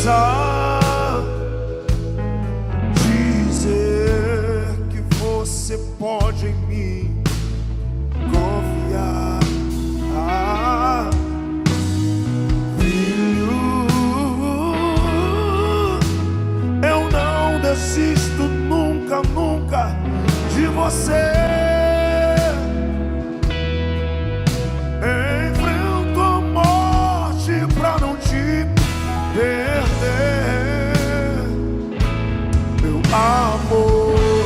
[SPEAKER 2] possa dizer que você pode em mim confiar. Filho, eu não desisto nunca, nunca de você. Enfrento a morte pra não te perder. Meu amor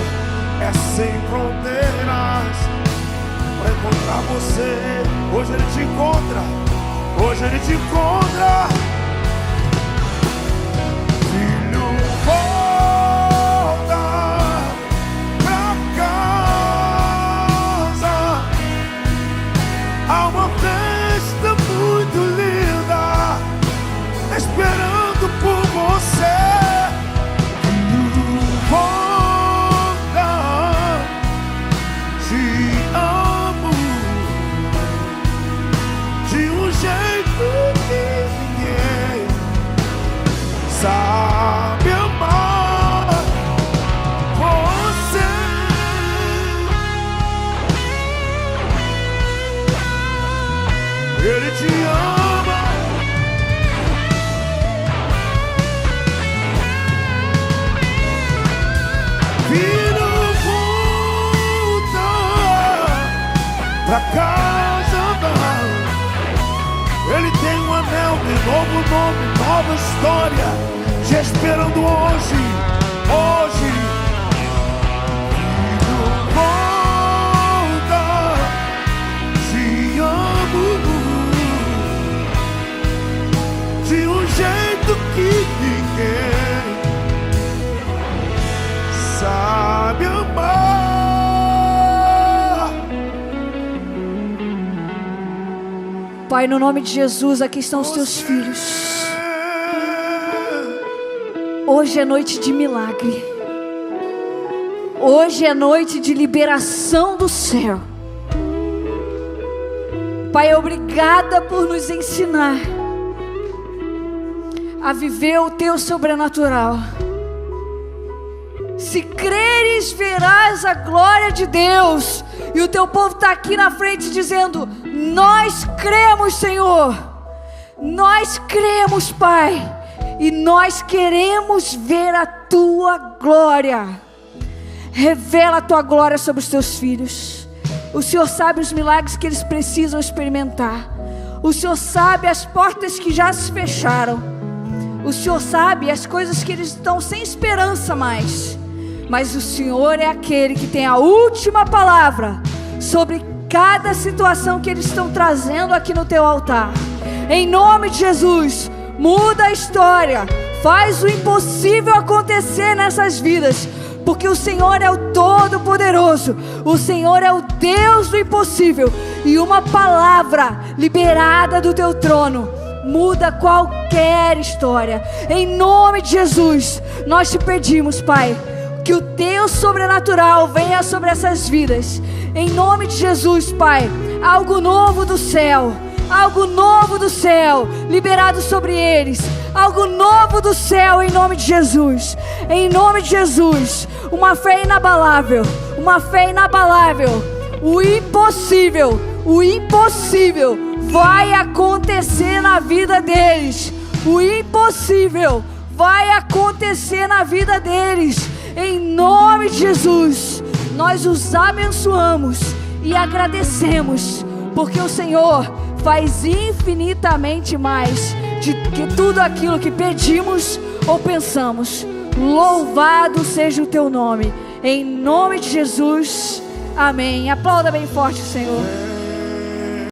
[SPEAKER 2] é sem fronteiras. Pra encontrar você, hoje ele te encontra. Hoje ele te encontra. Filho, volta pra casa. Há uma festa muito linda esperando por você. Filho, volta. Te amo de um jeito que ninguém sabe amar você. Ele te ama. Filho, volta pra casa. Ele tem um anel de novo nome, nova história, te esperando hoje, hoje. Filho, volta, te amo de um jeito que ninguém sabe amar.
[SPEAKER 1] Pai, no nome de Jesus, aqui estão os teus filhos. Hoje é noite de milagre. Hoje é noite de liberação do céu. Pai, obrigada por nos ensinar a viver o teu sobrenatural. Se creres, verás a glória de Deus. E o teu povo está aqui na frente dizendo: nós cremos, Senhor. Nós cremos, Pai. E nós queremos ver a tua glória. Revela a tua glória sobre os teus filhos. O Senhor sabe os milagres que eles precisam experimentar. O Senhor sabe as portas que já se fecharam. O Senhor sabe as coisas que eles estão sem esperança mais. Mas o Senhor é aquele que tem a última palavra sobre cada situação que eles estão trazendo aqui no teu altar. Em nome de Jesus, muda a história, faz o impossível acontecer nessas vidas, porque o Senhor é o Todo-Poderoso, o Senhor é o Deus do impossível, e uma palavra liberada do teu trono muda qualquer história. Em nome de Jesus, nós te pedimos, Pai, que o teu sobrenatural venha sobre essas vidas. Em nome de Jesus, Pai, algo novo do céu, algo novo do céu, liberado sobre eles, algo novo do céu, em nome de Jesus. Em nome de Jesus, uma fé inabalável, uma fé inabalável. O impossível vai acontecer na vida deles. O impossível vai acontecer na vida deles. Em nome de Jesus, nós os abençoamos e agradecemos, porque o Senhor faz infinitamente mais de que tudo aquilo que pedimos ou pensamos. Louvado seja o teu nome, em nome de Jesus, amém. Aplauda bem forte o Senhor.